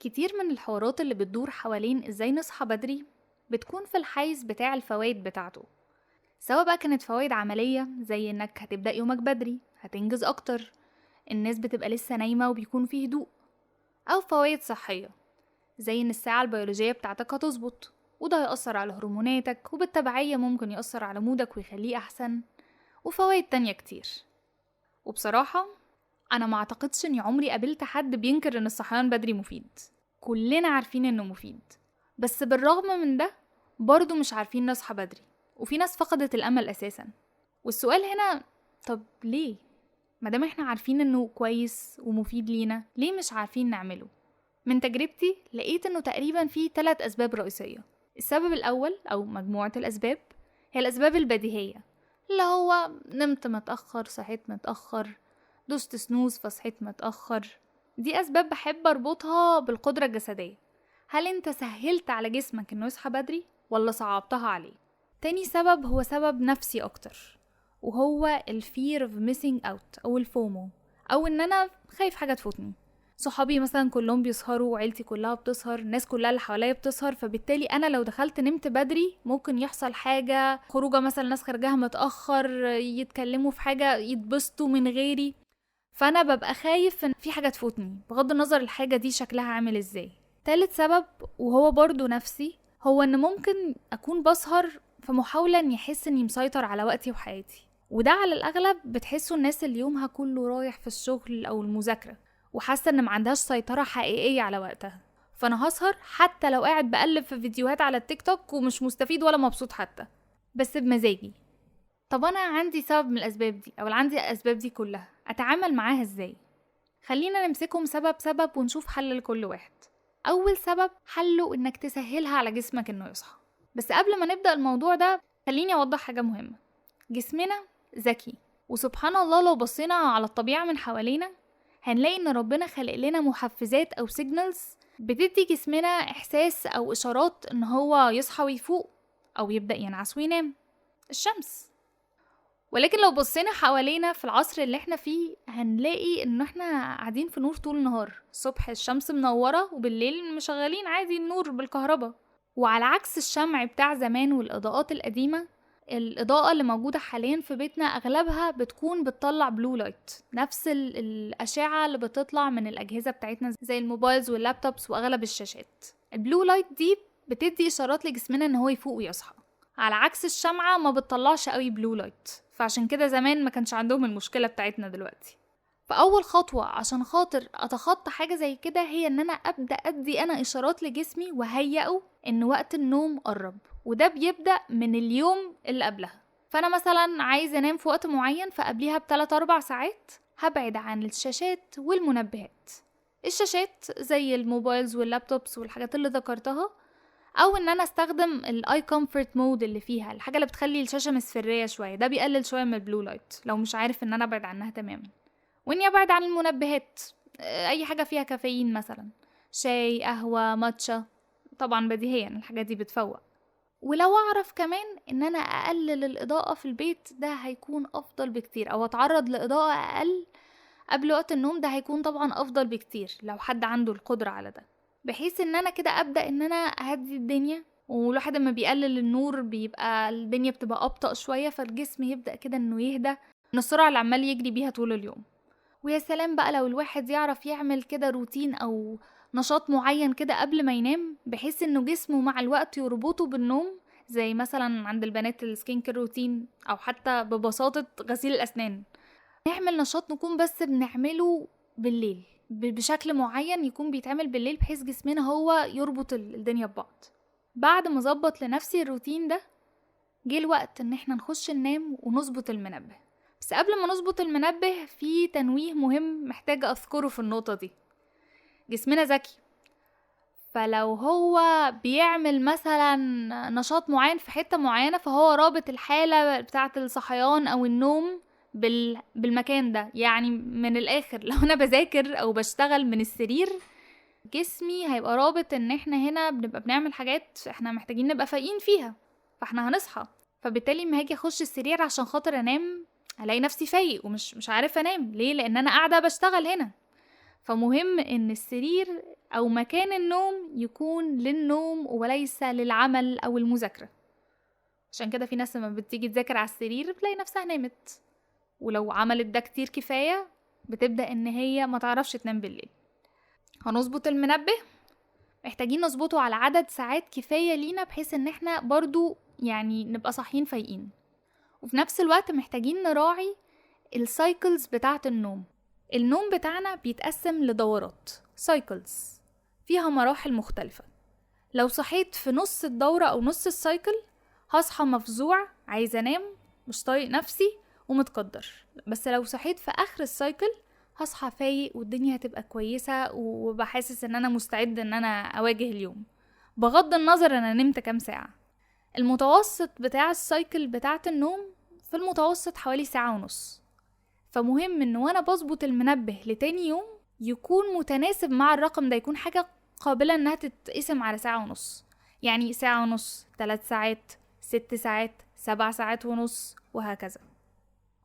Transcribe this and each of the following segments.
كتير من الحوارات اللي بتدور حوالين ازاي نصحى بدري بتكون في الحيز بتاع الفوائد بتاعته، سواء بقى كانت فوائد عملية زي انك هتبدأ يومك بدري هتنجز اكتر، الناس بتبقى لسه نايمة وبيكون فيه هدوء، او فوائد صحية زي ان الساعة البيولوجية بتاعتك هتظبط وده هيأثر على هرموناتك وبالتبعية ممكن يأثر على مودك ويخليه احسن، وفوائد تانية كتير. وبصراحة انا ما اعتقدش اني عمري قابلت حد بينكر ان الصحيان بدري مفيد. كلنا عارفين انه مفيد، بس بالرغم من ده برضو مش عارفين نصحى بدري، وفي ناس فقدت الامل اساسا. والسؤال هنا، طب ليه؟ مادام احنا عارفين انه كويس ومفيد لينا، ليه مش عارفين نعمله؟ من تجربتي لقيت انه تقريبا في 3 اسباب رئيسية. السبب الاول او مجموعة الاسباب هي الاسباب البديهية، اللي هو نمت متأخر صحيت متأخر، دوست سنوز فصحيت متأخر. دي أسباب بحب أربطها بالقدرة الجسدية. هل أنت سهلت على جسمك إنه يصحى بدري ولا صعبتها عليه؟ تاني سبب هو سبب نفسي أكتر، وهو fear of missing out أو الفومو، أو إن أنا خايف حاجة تفوتني. صحابي مثلا كلهم بيسهروا وعيلتي كلها بتسهر، الناس كلها اللي حواليا بتسهر، فبالتالي انا لو دخلت نمت بدري ممكن يحصل حاجة، خروجه مثلا ناس خارجاها متأخر يتكلموا في حاجة يتبسطوا من غيري، فانا ببقى خايف ان في حاجة تفوتني بغض النظر الحاجة دي شكلها عامل ازاي. تالت سبب وهو برضو نفسي، هو ان ممكن اكون بسهر في محاولة ان يحس اني مسيطر على وقتي وحياتي، وده على الاغلب بتحسوا الناس اللي يومها كله رايح في الشغل او المذاكرة وحاسة ان ما عندهاش سيطرة حقيقية على وقتها، فانا هسهر حتى لو قاعد بقلب في فيديوهات على التيك توك ومش مستفيد ولا مبسوط حتى، بس بمزاجي. طب انا عندي سبب من الاسباب دي او عندي الاسباب دي كلها، اتعامل معاها ازاي؟ خلينا نمسكهم سبب سبب ونشوف حل لكل واحد. اول سبب حله انك تسهلها على جسمك انه يصحى. بس قبل ما نبدأ الموضوع ده خليني اوضح حاجة مهمة. جسمنا ذكي، وسبحان الله لو بصينا على الطبيعة من حوالينا هنلاقي ان ربنا خلق لنا محفزات او سيجنالز بتدي جسمنا احساس او اشارات ان هو يصحى ويفوق او يبدأ ينعس وينام. الشمس. ولكن لو بصينا حوالينا في العصر اللي احنا فيه هنلاقي ان احنا قاعدين في نور طول النهار، الصبح الشمس منورة وبالليل مشغلين عادي النور بالكهرباء. وعلى عكس الشمع بتاع زمان والاضاءات القديمة، الإضاءة اللي موجودة حاليا في بيتنا أغلبها بتكون بتطلع بلو لايت، نفس الأشعة اللي بتطلع من الأجهزة بتاعتنا زي الموبايلز واللابتوبس وأغلب الشاشات. البلو لايت دي بتدي إشارات لجسمنا إن هو يفوق ويصحى، على عكس الشمعة ما بتطلعش قوي بلو لايت، فعشان كده زمان ما كانش عندهم المشكلة بتاعتنا دلوقتي. فأول خطوة عشان خاطر أتخطى حاجة زي كده هي إن أنا أبدأ أدي أنا إشارات لجسمي وهيئه إن وقت النوم قرب، وده بيبدأ من اليوم اللي قبلها. فأنا مثلا عايز أنام في وقت معين، فقبليها ب3-4 ساعات هبعد عن الشاشات والمنبهات. الشاشات زي الموبايلز واللابتوبس والحاجات اللي ذكرتها، او ان انا استخدم الاي كومفورت مود اللي فيها الحاجه اللي بتخلي الشاشه مصفريه شويه، ده بيقلل شويه من البلو لايت لو مش عارف ان انا ابعد عنها تماما. واني ابعد عن المنبهات، اي حاجه فيها كافيين مثلا شاي قهوه ماتشا، طبعا بديهيا الحاجات دي بتفوق. ولو اعرف كمان ان انا اقلل الاضاءه في البيت ده هيكون افضل بكتير، او اتعرض لاضاءه اقل قبل وقت النوم ده هيكون طبعا افضل بكتير لو حد عنده القدره على ده، بحيث ان انا كده ابدا ان انا اهدي الدنيا. والواحد لما بيقلل النور بيبقى الدنيا بتبقى ابطأ شويه، فالجسم يبدا كده انه يهدى من السرعه اللي عمال يجري بيها طول اليوم. ويا سلام بقى لو الواحد يعرف يعمل كده روتين او نشاط معين كده قبل ما ينام، بحيث انه جسمه مع الوقت يربطه بالنوم، زي مثلا عند البنات السكين كير روتين، او حتى ببساطه غسيل الاسنان. نعمل نشاط نكون بس بنعمله بالليل بشكل معين يكون بيتعمل بالليل، بحيث جسمنا هو يربط الدنيا ببعض. بعد ما ظبط لنفسي الروتين ده، جه الوقت ان احنا نخش ننام ونظبط المنبه. بس قبل ما نظبط المنبه في تنويه مهم محتاجة اذكره في النقطة دي. جسمنا ذكي، فلو هو بيعمل مثلا نشاط معين في حتة معينة، فهو رابط الحالة بتاعة الصحيان او النوم بالمكان ده. يعني من الاخر لو انا بذاكر او بشتغل من السرير، جسمي هيبقى رابط ان احنا هنا بنبقى بنعمل حاجات احنا محتاجين نبقى فايقين فيها، فاحنا هنصحى. فبالتالي ما هاجي اخش السرير عشان خاطر انام، هلاقي نفسي فايق ومش عارف انام ليه، لان انا قاعدة بشتغل هنا. فمهم ان السرير او مكان النوم يكون للنوم وليس للعمل او المذاكرة. عشان كده في ناس لما بتيجي تذاكر على السرير بتلاقي نفسها نامت، ولو عملت ده كتير كفاية بتبدأ ان هي ما تعرفش تنام بالليل. هنظبط المنبه، محتاجين نظبطه على عدد ساعات كفاية لينا بحيث ان احنا برضو يعني نبقى صاحيين فايقين. وفي نفس الوقت محتاجين نراعي السايكلز بتاعة النوم. النوم بتاعنا بيتقسم لدورات سايكلز فيها مراحل مختلفة. لو صحيت في نص الدورة او نص السايكل هصحى مفزوع، عايزة انام، مش طايق نفسي ومتقدر. بس لو صحيت في اخر السايكل هصحى فايق والدنيا هتبقى كويسة وبحاسس ان انا مستعد ان انا اواجه اليوم، بغض النظر انا نمت كام ساعة. المتوسط بتاع السايكل بتاعة النوم في المتوسط حوالي 1.5 ساعة. فمهم ان وانا بظبط المنبه لتاني يوم يكون متناسب مع الرقم ده، يكون حاجة قابلة انها تتقسم على 1.5 ساعة. يعني 1.5 ساعة، 3 ساعات، 6 ساعات، 7 ساعات ونص، وهكذا.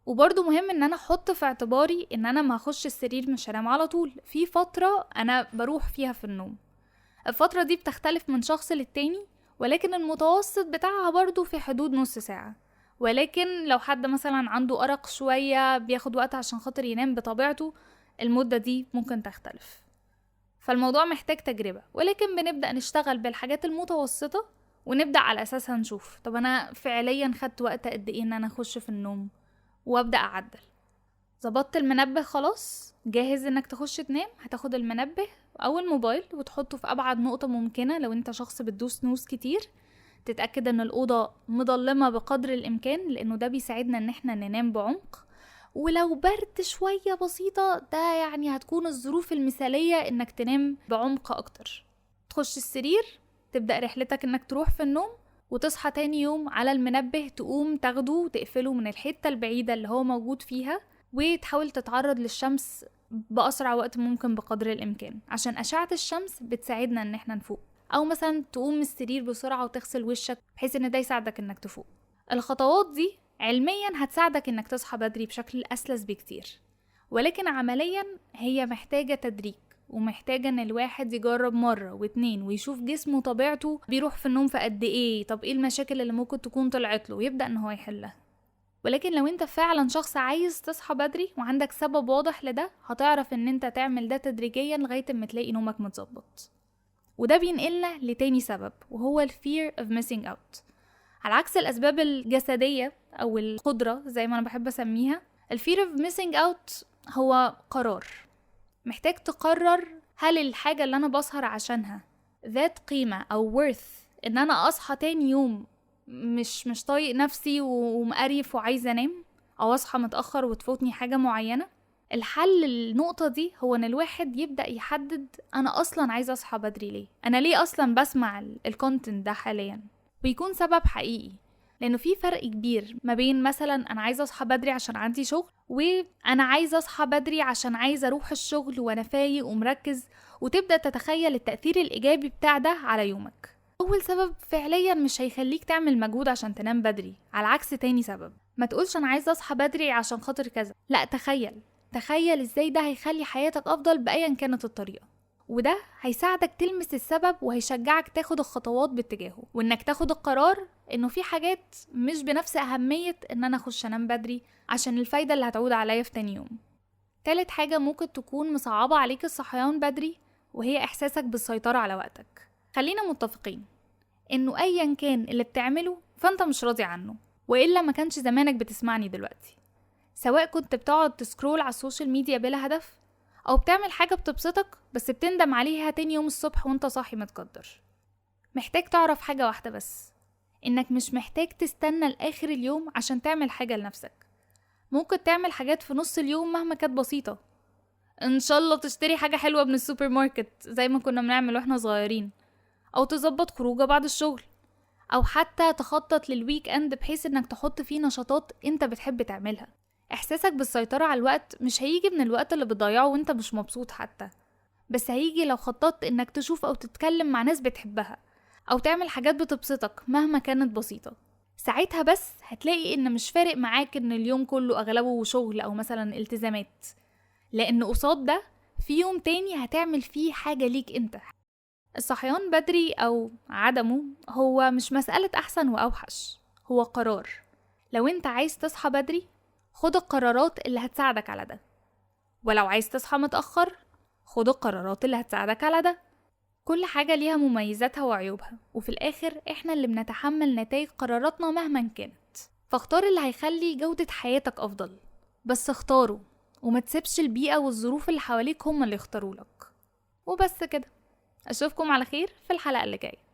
وبرضو مهم ان انا احط في اعتباري ان انا ما اخش السرير مش هنام على طول، في فترة انا بروح فيها في النوم. الفترة دي بتختلف من شخص للتاني، ولكن المتوسط بتاعها برضو في حدود نص ساعة. ولكن لو حد مثلا عنده أرق شوية بياخد وقت عشان خاطر ينام بطبيعته، المدة دي ممكن تختلف. فالموضوع محتاج تجربة، ولكن بنبدأ نشتغل بالحاجات المتوسطة ونبدأ على أساسها نشوف طب أنا فعليا خدت وقت قد إيه إن أنا أخش في النوم، وأبدأ أعدل. ظبطت المنبه خلاص، جاهز إنك تخش تنام. هتاخد المنبه أو الموبايل وتحطه في أبعد نقطة ممكنة. لو أنت شخص بتدوس نوز كتير تتأكد ان الأوضة مظلمة بقدر الإمكان، لأنه ده بيساعدنا ان احنا ننام بعمق. ولو برد شوية بسيطة ده يعني هتكون الظروف المثالية انك تنام بعمق اكتر. تخش السرير، تبدأ رحلتك انك تروح في النوم، وتصحى تاني يوم على المنبه تقوم تاخده وتقفله من الحتة البعيدة اللي هو موجود فيها، وتحاول تتعرض للشمس بأسرع وقت ممكن بقدر الإمكان، عشان أشعة الشمس بتساعدنا ان احنا نفوق. او مثلا تقوم من السرير بسرعة وتغسل وشك بحيث ان ده يساعدك انك تفوق. الخطوات دي علميا هتساعدك انك تصحى بدري بشكل اسلس بكتير، ولكن عمليا هي محتاجة تدريج، ومحتاجة ان الواحد يجرب مرة واتنين ويشوف جسمه طبيعته بيروح في النوم في قد ايه، طب ايه المشاكل اللي ممكن تكون طلعت له، ويبدأ ان هو يحلها. ولكن لو انت فعلا شخص عايز تصحى بدري وعندك سبب واضح لده، هتعرف ان انت تعمل ده تدريجيا لغاية ما تلاقي نومك متظبط. وده بينقلنا لتاني سبب، وهو ال fear of missing out. على عكس الأسباب الجسدية أو القدرة زي ما أنا بحب أسميها، ال fear of missing out هو قرار. محتاج تقرر هل الحاجة اللي أنا بسهر عشانها ذات قيمة أو worth إن أنا أصحى تاني يوم مش طايق نفسي ومقريف وعايزة أنام، أو أصحى متأخر وتفوتني حاجة معينة. الحل للنقطة دي هو ان الواحد يبدأ يحدد انا اصلا عايز اصحى بدري ليه، انا ليه اصلا بسمع الكونتنت ده حاليا، ويكون سبب حقيقي. لانه في فرق كبير ما بين مثلا انا عايز اصحى بدري عشان عندي شغل، وانا عايز اصحى بدري عشان عايز اروح الشغل وانا فايق ومركز، وتبدأ تتخيل التأثير الايجابي بتاع ده على يومك. اول سبب فعليا مش هيخليك تعمل مجهود عشان تنام بدري، على عكس تاني سبب. ما تقولش انا عايز اصحى بدري عشان خاطر كذا، لا، تخيل ازاي ده هيخلي حياتك افضل بأيا كانت الطريقة، وده هيساعدك تلمس السبب وهيشجعك تاخد الخطوات باتجاهه، وانك تاخد القرار انه في حاجات مش بنفس اهمية ان انا اخش انام بدري عشان الفايدة اللي هتعود عليا في تاني يوم. تالت حاجة ممكن تكون مصعبة عليك الصحيان بدري، وهي احساسك بالسيطرة على وقتك. خلينا متفقين انه ايا كان اللي بتعمله فانت مش راضي عنه، وإلا ما كانش زمانك بتسمعني دلوقتي. سواء كنت بتقعد تسكرول على السوشيال ميديا بلا هدف، او بتعمل حاجة بتبسطك بس بتندم عليها تاني يوم الصبح وانت صاحي متقدر. محتاج تعرف حاجة واحدة بس، انك مش محتاج تستنى لآخر اليوم عشان تعمل حاجة لنفسك. ممكن تعمل حاجات في نص اليوم مهما كانت بسيطة. ان شاء الله تشتري حاجة حلوة من السوبر ماركت زي ما كنا بنعمل واحنا صغيرين، او تظبط خروجة بعد الشغل، او حتى تخطط للويك اند بحيث انك تحط فيه نشاطات انت بتحب تعملها. احساسك بالسيطرة على الوقت مش هيجي من الوقت اللي بتضيعه وانت مش مبسوط حتى، بس هيجي لو خططت انك تشوف او تتكلم مع ناس بتحبها، او تعمل حاجات بتبسطك مهما كانت بسيطة. ساعتها بس هتلاقي ان مش فارق معاك ان اليوم كله اغلبه شغل او مثلا التزامات، لان قصاد ده في يوم تاني هتعمل فيه حاجة ليك انت. الصحيان بدري او عدمه هو مش مسألة احسن واوحش، هو قرار. لو انت عايز تصحى بدري خد القرارات اللي هتساعدك على ده، ولو عايز تصحى متأخر خد القرارات اللي هتساعدك على ده. كل حاجة ليها مميزاتها وعيوبها، وفي الآخر احنا اللي بنتحمل نتائج قراراتنا مهما كانت. فاختار اللي هيخلي جودة حياتك أفضل، بس اختاره وما تسيبش البيئة والظروف اللي حواليك هم اللي يختاروا لك. وبس كده، أشوفكم على خير في الحلقة اللي جاية.